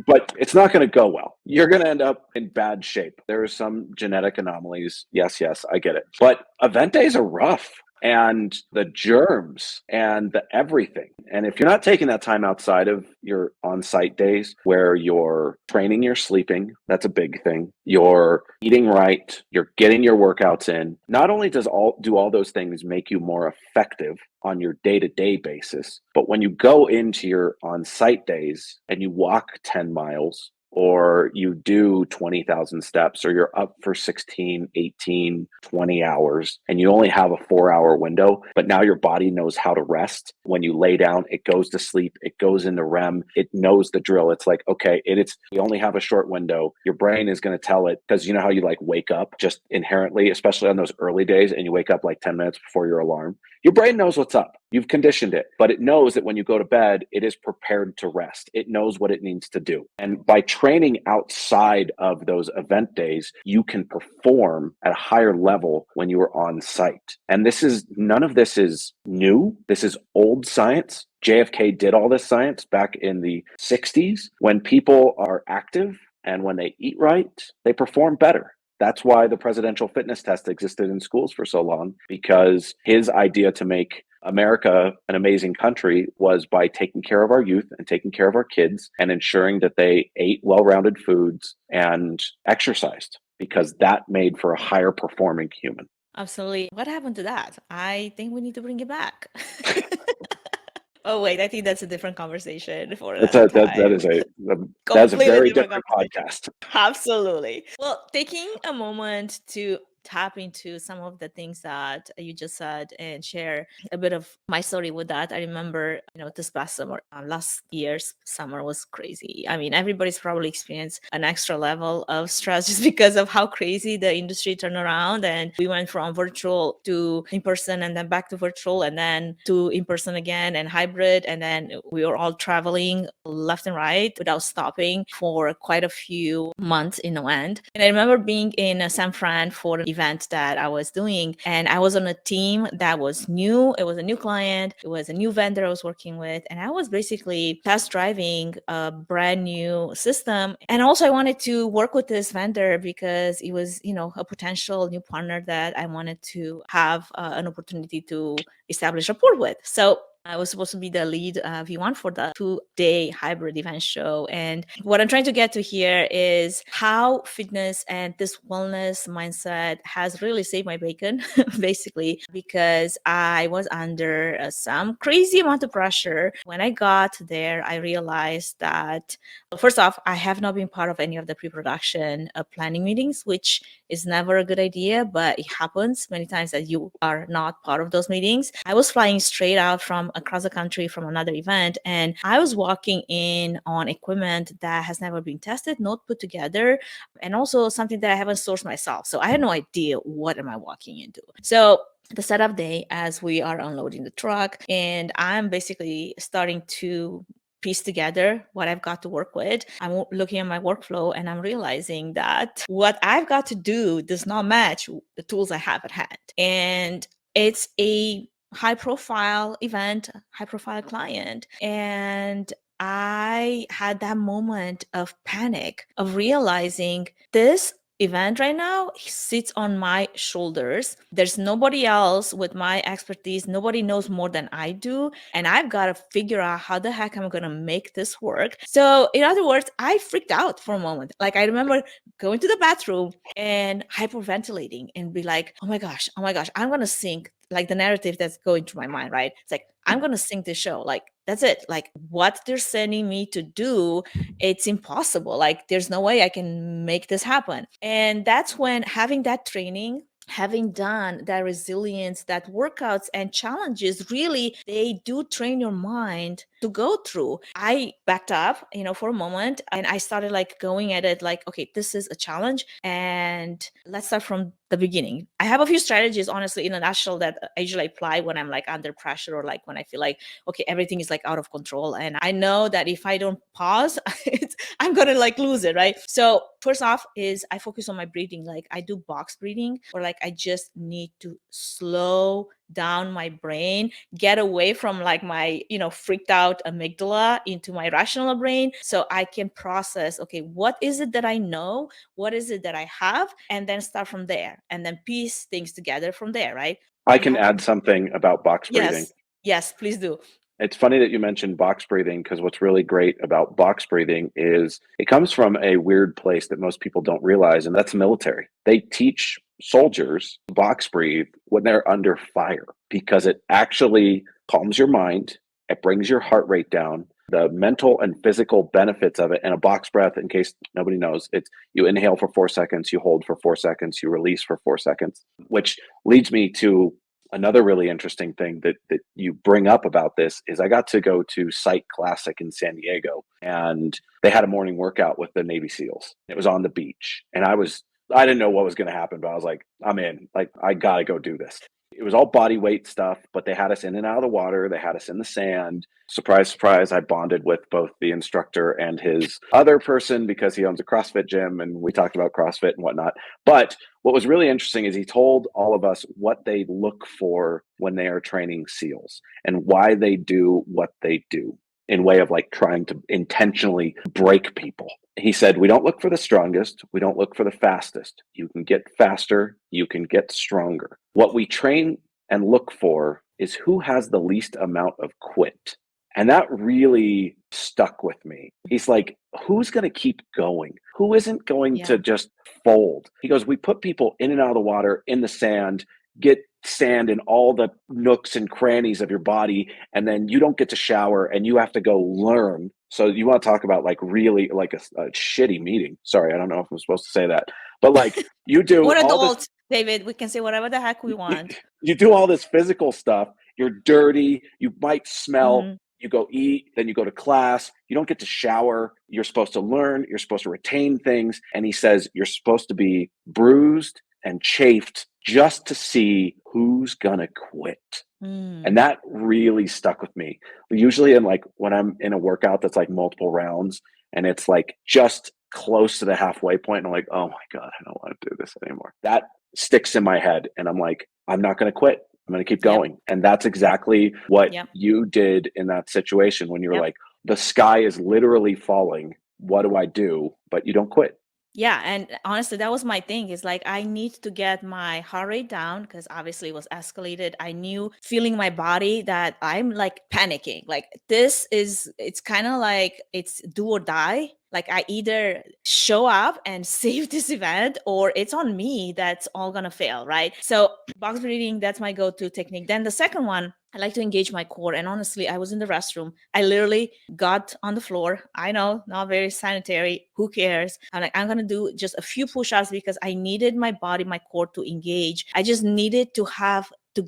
But it's not going to go well. You're going to end up in bad shape. There are some genetic anomalies. Yes, I get it. But event days are rough. And the germs and the everything. And if you're not taking that time outside of your on-site days where you're training, you're sleeping, that's a big thing. You're eating right, you're getting your workouts in. Not only do all those things make you more effective on your day-to-day basis, but when you go into your on-site days and you walk 10 miles, or you do 20,000 steps, or you're up for 16, 18, 20 hours, and you only have a 4-hour window, but now your body knows how to rest. When you lay down, it goes to sleep, it goes into REM, it knows the drill. It's like, okay, we only have a short window. Your brain is going to tell it, because you know how you like wake up just inherently, especially on those early days, and you wake up like 10 minutes before your alarm. Your brain knows what's up. You've conditioned it, but it knows that when you go to bed, it is prepared to rest. It knows what it needs to do. And by training outside of those event days, you can perform at a higher level when you are on site. And none of this is new. This is old science. JFK did all this science back in the 60s. When people are active and when they eat right, they perform better. That's why the presidential fitness test existed in schools for so long, because his idea to make America an amazing country was by taking care of our youth and taking care of our kids and ensuring that they ate well-rounded foods and exercised, because that made for a higher performing human. Absolutely. What happened to that? I think we need to bring it back. Oh, wait, I think that's a different conversation for another time. That's a very different podcast. Absolutely. Well, taking a moment to tap into some of the things that you just said and share a bit of my story with that. I remember, this past summer, last year's summer was crazy. I mean, everybody's probably experienced an extra level of stress just because of how crazy the industry turned around. And we went from virtual to in-person and then back to virtual and then to in-person again and hybrid. And then we were all traveling left and right without stopping for quite a few months in the end. And I remember being in San Fran for an event that I was doing, and I was on a team that was new. It was a new client. It was a new vendor I was working with. And I was basically test driving a brand new system. And also I wanted to work with this vendor because it was, a potential new partner that I wanted to have an opportunity to establish rapport with. So I was supposed to be the lead V1 for the 2-day hybrid event show. And what I'm trying to get to here is how fitness and this wellness mindset has really saved my bacon, basically, because I was under some crazy amount of pressure. When I got there, I realized that, well, first off, I have not been part of any of the pre-production planning meetings, which is never a good idea, but it happens many times that you are not part of those meetings. I was flying straight out from across the country from another event, and I was walking in on equipment that has never been tested, not put together, and also something that I haven't sourced myself. So I had no idea what am I walking into. So the setup day as we are unloading the truck, and I'm basically starting to piece together what I've got to work with. I'm looking at my workflow and I'm realizing that what I've got to do does not match the tools I have at hand. And it's a high profile event, high profile client. And I had that moment of panic of realizing this event right now sits on my shoulders. There's nobody else with my expertise. Nobody knows more than I do. And I've got to figure out how the heck am I going to make this work. So in other words, I freaked out for a moment. Like I remember going to the bathroom and hyperventilating and be like, oh my gosh, I'm going to sink, like the narrative that's going through my mind, right? It's like, I'm going to sink this show. Like, that's it. Like what they're sending me to do, it's impossible. Like there's no way I can make this happen. And that's when having that training, having done that resilience, that workouts and challenges, really, they do train your mind to go through. I backed up, for a moment, and I started like going at it like, okay, this is a challenge and let's start from the beginning. I have a few strategies, honestly, in a nutshell, that I usually apply when I'm like under pressure or like when I feel like, okay, everything is like out of control. And I know that if I don't pause, I'm going to like lose it, right? So first off is I focus on my breathing. Like I do box breathing, or like I just need to slow down my brain, get away from like my, freaked out amygdala into my rational brain, so I can process, okay, what is it that I know? What is it that I have? And then start from there and then piece things together from there, right? I can add something about box breathing. Yes, please do. It's funny that you mentioned box breathing, because what's really great about box breathing is it comes from a weird place that most people don't realize, and that's the military. They teach soldiers to box breathe when they're under fire because it actually calms your mind. It brings your heart rate down. The mental and physical benefits of it. And a box breath, in case nobody knows, it's you inhale for 4 seconds, you hold for 4 seconds, you release for 4 seconds, which leads me to another really interesting thing that you bring up about this is I got to go to Site Classic in San Diego, and they had a morning workout with the Navy SEALs. It was on the beach, and I didn't know what was going to happen, but I was like, I'm in. Like, I got to go do this. It was all body weight stuff, but they had us in and out of the water. They had us in the sand. Surprise, surprise, I bonded with both the instructor and his other person because he owns a CrossFit gym, and we talked about CrossFit and whatnot. But what was really interesting is he told all of us what they look for when they are training SEALs and why they do what they do in way of like trying to intentionally break people. He said, we don't look for the strongest. We don't look for the fastest. You can get faster. You can get stronger. What we train and look for is who has the least amount of quit. And that really stuck with me. He's like, who's going to keep going? Who isn't going to just fold? He goes, we put people in and out of the water, in the sand, get sand in all the nooks and crannies of your body, and then you don't get to shower and you have to go learn. So you want to talk about like really like a shitty meeting. Sorry, I don't know if I'm supposed to say that, but like you do We're all adults, David. We can say whatever the heck we want. You do all this physical stuff. You're dirty. You might smell. You go eat, then you go to class. You don't get to shower. You're supposed to learn. You're supposed to retain things. And he says you're supposed to be bruised and chafed just to see who's gonna quit. And that really stuck with me. Usually when I'm in a workout that's like multiple rounds and it's like just close to the halfway point, and I'm like, oh my God, I don't want to do this anymore. That sticks in my head. And I'm like, I'm not going to quit. I'm going to keep going. And that's exactly what you did in that situation when you were like, the sky is literally falling. What do I do? But you don't quit. Yeah. And honestly, that was my thing. Is like, I need to get my heart rate down because obviously it was escalated. I knew feeling my body that I'm like panicking. Like it's kind of like it's do or die. Like I either show up and save this event or it's on me that's all gonna fail, right? So box breathing, that's my go-to technique. Then the second one, I like to engage my core. And honestly, I was in the restroom. I literally got on the floor. I know, not very sanitary. Who cares? I'm like, I'm going to do just a few push-ups because I needed my body, my core to engage. I just needed to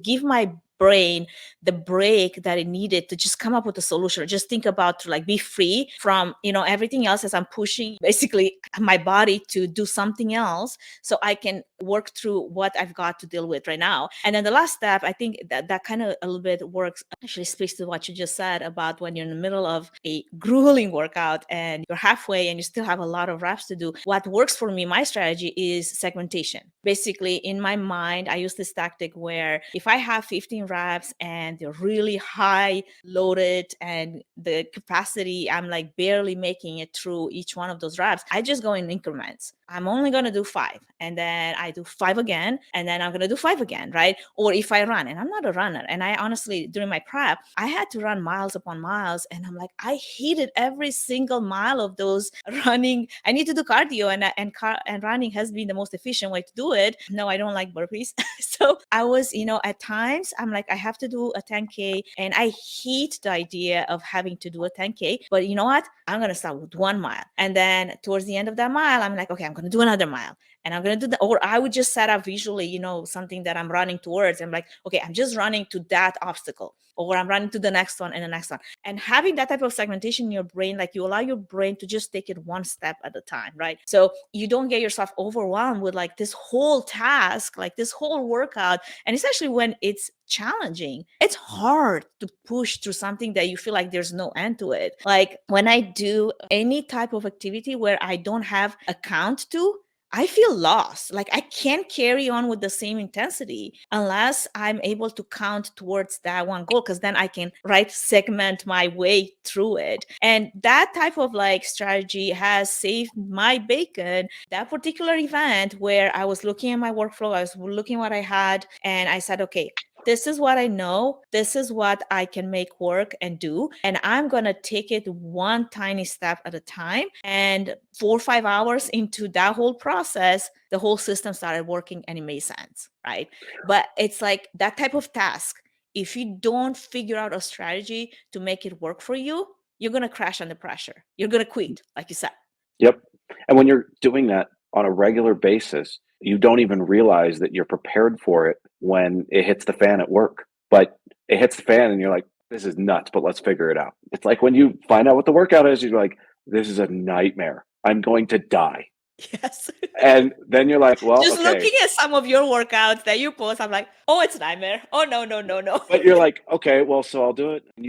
give my brain the break that it needed to just come up with a solution, or just think about to like be free from, everything else as I'm pushing basically my body to do something else so I can work through what I've got to deal with right now. And then the last step, I think that kind of a little bit works, actually speaks to what you just said about when you're in the middle of a grueling workout and you're halfway and you still have a lot of reps to do. What works for me, my strategy is segmentation. Basically, in my mind, I use this tactic where if I have 15 reps and they're really high loaded and the capacity, I'm like barely making it through each one of those reps, I just go in increments. I'm only going to do 5, and then I do 5 again, and then I'm going to do 5 again, right? Or if I run, and I'm not a runner, and I honestly, during my prep, I had to run miles upon miles, and I'm like, I hated every single mile of those running. I need to do cardio, and running has been the most efficient way to do it. No, I don't like burpees. So I was, at times, I'm like, I have to do a 10K, and I hate the idea of having to do a 10K, but you know what? I'm going to start with 1 mile. And then towards the end of that mile, I'm like, okay, I'm going to do another mile, and I'm going to do that. Or I would just set up visually, something that I'm running towards. I'm like, okay, I'm just running to that obstacle, or I'm running to the next one and the next one. And having that type of segmentation in your brain, like you allow your brain to just take it one step at a time, right? So you don't get yourself overwhelmed with like this whole task, like this whole workout. And especially when it's challenging, it's hard to push through something that you feel like there's no end to it. Like when I do any type of activity where I don't have a count to, I feel lost. Like I can't carry on with the same intensity unless I'm able to count towards that one goal, because then I can segment my way through it. And that type of like strategy has saved my bacon. That particular event where I was looking at my workflow, I was looking what I had, and I said, okay, this is what I know. This is what I can make work and do. And I'm going to take it one tiny step at a time. And 4 or 5 hours into that whole process, the whole system started working and it made sense, right? But it's like that type of task. If you don't figure out a strategy to make it work for you, you're going to crash under pressure. You're going to quit, like you said. Yep. And when you're doing that on a regular basis, you don't even realize that you're prepared for it when it hits the fan at work. But it hits the fan and you're like, this is nuts, but let's figure it out. It's like when you find out what the workout is, you're like, this is a nightmare. I'm going to die. Yes. And then you're like, well, just okay. Looking at some of your workouts that you post, I'm like, oh, it's a nightmare. Oh, no. But you're like, okay, well, so I'll do it. And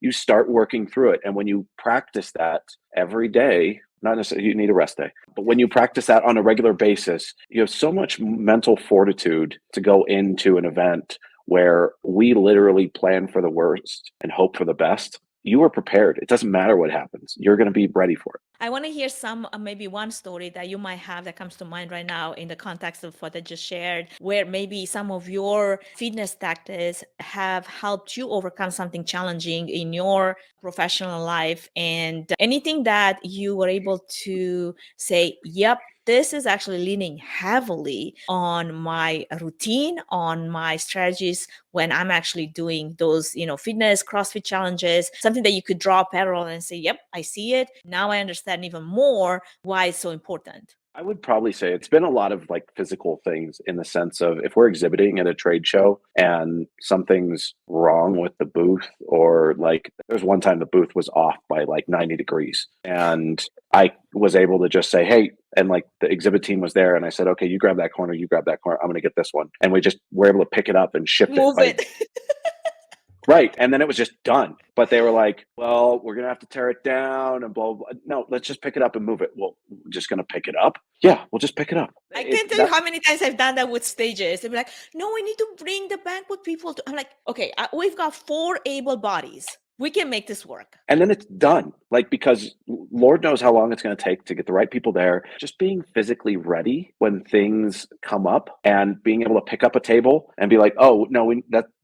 you start working through it. And when you practice that every day, not necessarily you need a rest day, but when you practice that on a regular basis, you have so much mental fortitude to go into an event where we literally plan for the worst and hope for the best. You are prepared. It doesn't matter what happens. You're going to be ready for it. I want to hear some, maybe one story that you might have that comes to mind right now in the context of what I just shared, where maybe some of your fitness tactics have helped you overcome something challenging in your professional life, and anything that you were able to say, yep, this is actually leaning heavily on my routine, on my strategies when I'm actually doing those, fitness, CrossFit challenges, something that you could draw a parallel and say, yep, I see it. Now I understand even more why it's so important. I would probably say it's been a lot of like physical things, in the sense of if we're exhibiting at a trade show and something's wrong with the booth, or like there's one time the booth was off by like 90 degrees and I was able to just say, hey, and like the exhibit team was there and I said, okay, you grab that corner, I'm going to get this one. And we just were able to pick it up and ship it. Right. And then it was just done. But they were like, well, we're going to have to tear it down and blah, blah. No, let's just pick it up and move it. Well, we're just going to pick it up. Yeah, we'll just pick it up. I can't tell you how many times I've done that with stages. They'll be like, no, we need to bring the banquet people to. I'm like, okay, we've got 4 able bodies. We can make this work. And then it's done. Like, because Lord knows how long it's going to take to get the right people there. Just being physically ready when things come up and being able to pick up a table and be like, oh, no,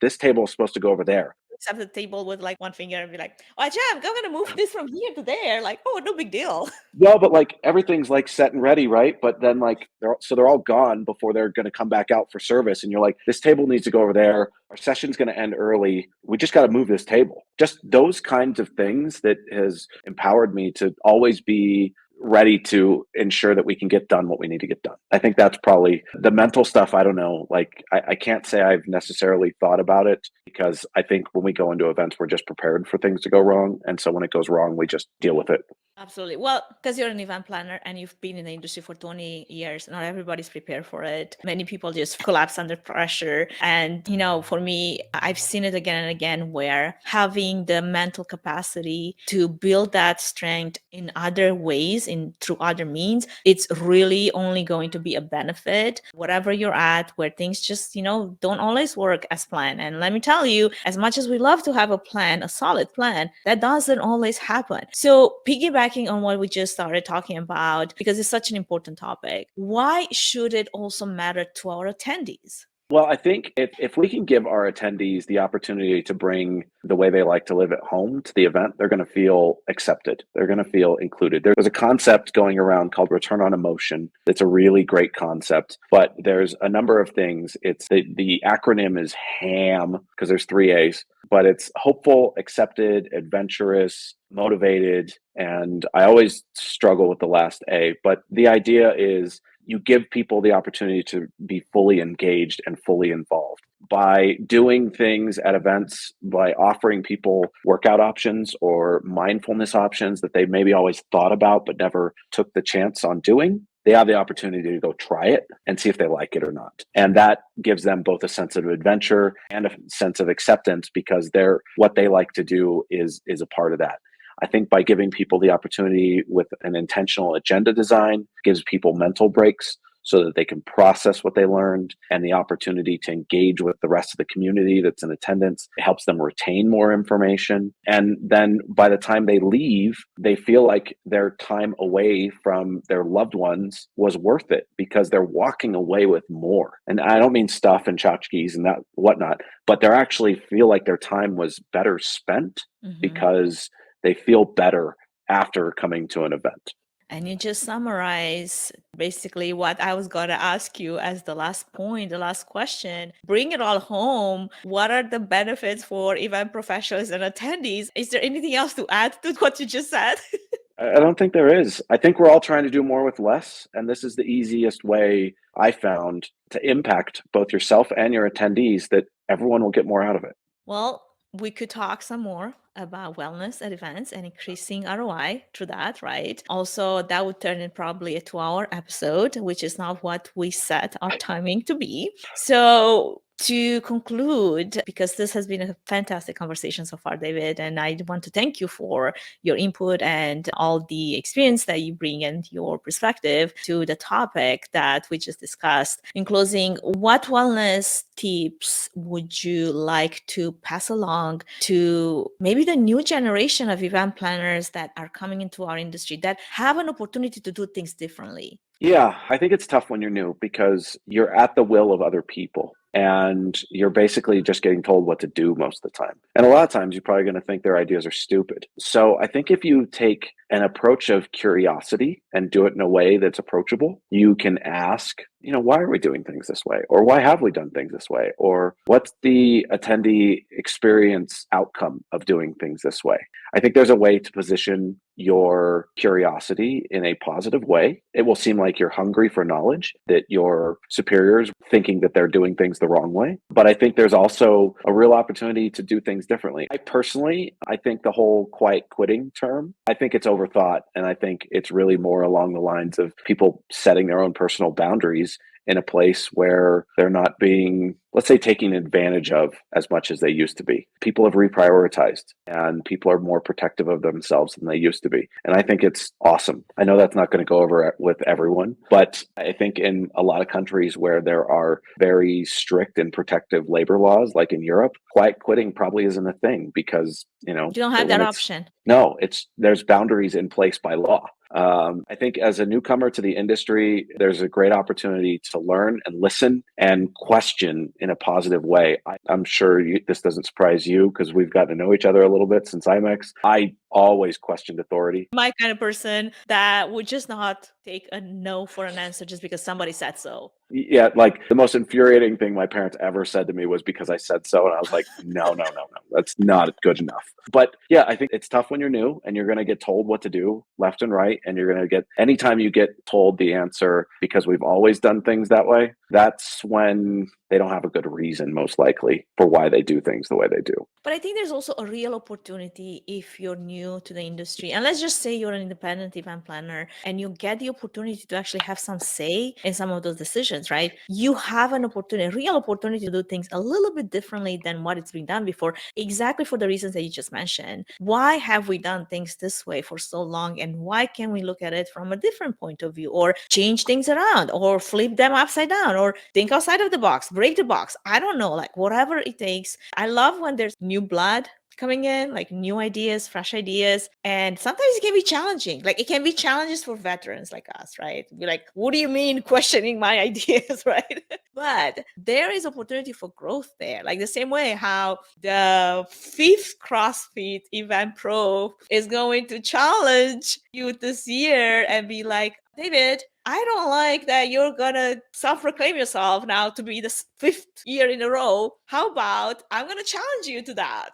this table is supposed to go over there. Up the table with like one finger and be like, oh, Jam, I'm going to move this from here to there. Like, oh, no big deal. Well, but like everything's like set and ready, right? But then like they're all gone before they're going to come back out for service. And you're like, this table needs to go over there. Our session's going to end early. We just got to move this table. Just those kinds of things that has empowered me to always be ready to ensure that we can get done what we need to get done. I think that's probably the mental stuff. I don't know. Like, I can't say I've necessarily thought about it, because I think when we go into events, we're just prepared for things to go wrong. And so when it goes wrong, we just deal with it. Absolutely. Well, because you're an event planner and you've been in the industry for 20 years, not everybody's prepared for it. Many people just collapse under pressure. And, for me, I've seen it again and again where having the mental capacity to build that strength in other ways, through other means, it's really only going to be a benefit wherever you're at, where things just, don't always work as planned. And let me tell you, as much as we love to have a plan, a solid plan, that doesn't always happen. So piggybacking on what we just started talking about, because it's such an important topic, why should it also matter to our attendees? Well, I think if we can give our attendees the opportunity to bring the way they like to live at home to the event, they're going to feel accepted. They're going to feel included. There's a concept going around called return on emotion. It's a really great concept, but there's a number of things. It's the acronym is HAM, because there's 3 A's, but it's hopeful, accepted, adventurous, motivated. And I always struggle with the last A, but the idea is you give people the opportunity to be fully engaged and fully involved by doing things at events, by offering people workout options or mindfulness options that they maybe always thought about but never took the chance on doing. They have the opportunity to go try it and see if they like it or not. And that gives them both a sense of adventure and a sense of acceptance, because what they like to do is a part of that. I think by giving people the opportunity with an intentional agenda design, gives people mental breaks so that they can process what they learned, and the opportunity to engage with the rest of the community that's in attendance. It helps them retain more information. And then by the time they leave, they feel like their time away from their loved ones was worth it, because they're walking away with more. And I don't mean stuff and tchotchkes and that whatnot, but they actually feel like their time was better spent because they feel better after coming to an event. And you just summarize basically what I was going to ask you as the last point, the last question. Bring it all home. What are the benefits for event professionals and attendees? Is there anything else to add to what you just said? I don't think there is. I think we're all trying to do more with less. And this is the easiest way I found to impact both yourself and your attendees, that everyone will get more out of it. Well, we could talk some more about wellness at events and increasing ROI through that, right? Also, that would turn in probably a 2-hour episode, which is not what we set our timing to be. So to conclude, because this has been a fantastic conversation so far, David, and I want to thank you for your input and all the experience that you bring and your perspective to the topic that we just discussed. In closing, what wellness tips would you like to pass along to maybe the new generation of event planners that are coming into our industry that have an opportunity to do things differently? Yeah, I think it's tough when you're new, because you're at the will of other people. And you're basically just getting told what to do most of the time. And a lot of times you're probably going to think their ideas are stupid. So I think if you take an approach of curiosity and do it in a way that's approachable, you can ask, why are we doing things this way? Or why have we done things this way? Or what's the attendee experience outcome of doing things this way? I think there's a way to position your curiosity in a positive way. It will seem like you're hungry for knowledge, that your superiors thinking that they're doing things the wrong way. But I think there's also a real opportunity to do things differently. I think the whole quiet quitting term, I think it's overthought. And I think it's really more along the lines of people setting their own personal boundaries in a place where they're not being, let's say, taken advantage of as much as they used to be. People have reprioritized, and people are more protective of themselves than they used to be. And I think it's awesome. I know that's not going to go over with everyone, but I think in a lot of countries where there are very strict and protective labor laws, like in Europe, quiet quitting probably isn't a thing, because, you don't have that option. No, there's boundaries in place by law. I think as a newcomer to the industry, there's a great opportunity to learn and listen and question in a positive way. I'm sure this doesn't surprise you, because we've gotten to know each other a little bit since IMEX. I always questioned authority. My kind of person that would just not take a no for an answer just because somebody said so. Yeah, like the most infuriating thing my parents ever said to me was because I said so. And I was like, no, that's not good enough. But yeah, I think it's tough when you're new and you're going to get told what to do left and right. And you're going to get, anytime you get told the answer because we've always done things that way, that's when they don't have a good reason, most likely, for why they do things the way they do. But I think there's also a real opportunity if you're new to the industry. And let's just say you're an independent event planner and you get the opportunity to actually have some say in some of those decisions, right? You have an opportunity, a real opportunity to do things a little bit differently than what it's been done before, exactly for the reasons that you just mentioned. Why have we done things this way for so long? And why can't we look at it from a different point of view, or change things around, or flip them upside down, or think outside of the box, break the box? I don't know, like whatever it takes. I love when there's new blood coming in, like new ideas, fresh ideas. And sometimes it can be challenging. Like it can be challenges for veterans like us, right? Be like, what do you mean questioning my ideas, right? But there is opportunity for growth there. Like the same way how the 5th CrossFit Event Pro is going to challenge you this year and be like, David, I don't like that you're gonna self-proclaim yourself now to be the 5th year in a row. How about I'm gonna challenge you to that?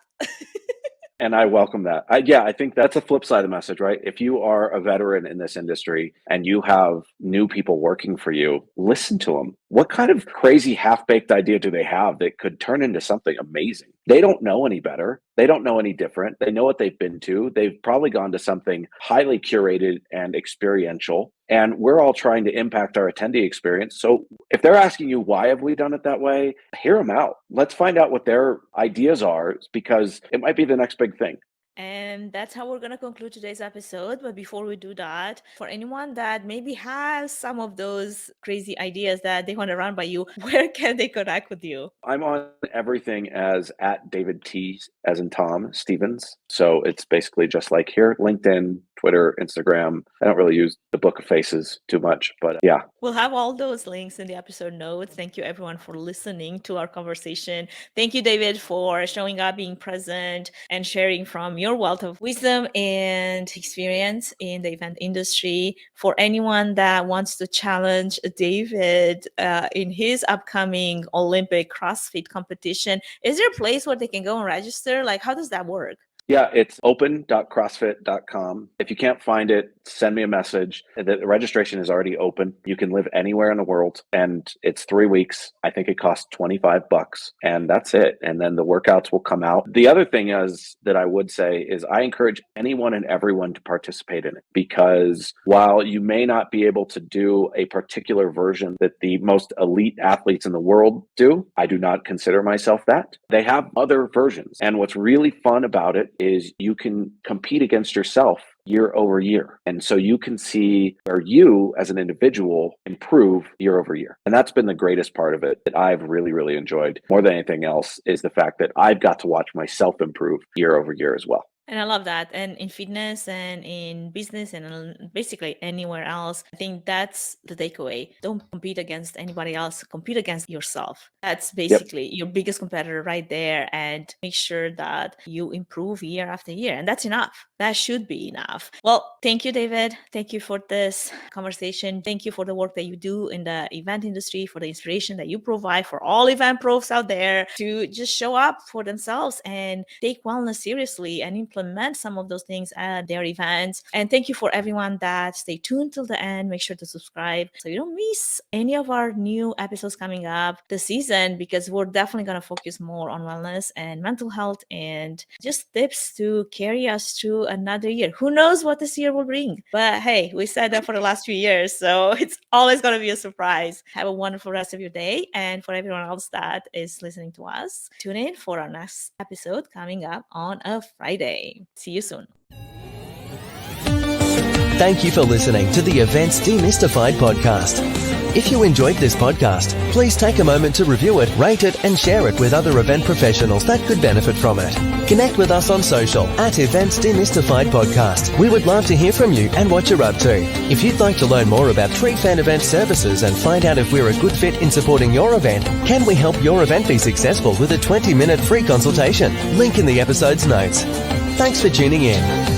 And I welcome that. I think that's a flip side of the message, right? If you are a veteran in this industry and you have new people working for you, listen to them. What kind of crazy half-baked idea do they have that could turn into something amazing? They don't know any better. They don't know any different. They know what they've been to. They've probably gone to something highly curated and experiential. And we're all trying to impact our attendee experience. So if they're asking you, why have we done it that way? Hear them out. Let's find out what their ideas are, because it might be the next big thing. And that's how we're going to conclude today's episode. But before we do that, for anyone that maybe has some of those crazy ideas that they want to run by you, where can they connect with you? I'm on everything as @David T, as in Tom, Stevens. So it's basically just like here, LinkedIn, Twitter, Instagram. I don't really use the Book of Faces too much, but yeah. We'll have all those links in the episode notes. Thank you everyone for listening to our conversation. Thank you, David, for showing up, being present, and sharing from your wealth of wisdom and experience in the event industry. For anyone that wants to challenge David in his upcoming Olympic CrossFit competition, is there a place where they can go and register? Like, how does that work? Yeah, it's open.crossfit.com. If you can't find it, send me a message. The registration is already open. You can live anywhere in the world, and it's 3 weeks. I think it costs $25, and that's it. And then the workouts will come out. The other thing is that I would say is I encourage anyone and everyone to participate in it, because while you may not be able to do a particular version that the most elite athletes in the world do, I do not consider myself that. They have other versions. And what's really fun about it is you can compete against yourself year over year. And so you can see where you as an individual improve year over year. And that's been the greatest part of it that I've really, really enjoyed more than anything else, is the fact that I've got to watch myself improve year over year as well. And I love that. And in fitness and in business and basically anywhere else, I think that's the takeaway. Don't compete against anybody else. Compete against yourself. That's basically your biggest competitor right there. And make sure that you improve year after year. And that's enough. That should be enough. Well, thank you, David. Thank you for this conversation. Thank you for the work that you do in the event industry, for the inspiration that you provide for all event pros out there to just show up for themselves and take wellness seriously and implement some of those things at their events. And thank you for everyone that stay tuned till the end. Make sure to subscribe so you don't miss any of our new episodes coming up this season, because we're definitely going to focus more on wellness and mental health and just tips to carry us through another year. Who knows what this year will bring? But hey, we said that for the last few years, so it's always going to be a surprise. Have a wonderful rest of your day. And for everyone else that is listening to us, tune in for our next episode coming up on a Friday. See you soon. Thank you for listening to the Events Demystified podcast. If you enjoyed this podcast, please take a moment to review it, rate it, and share it with other event professionals that could benefit from it. Connect with us on social at Events Demystified Podcast. We would love to hear from you and what you're up to. If you'd like to learn more about Tree Fan Event services and find out if we're a good fit in supporting your event, can we help your event be successful with a 20-minute free consultation? Link in the episode's notes. Thanks for tuning in.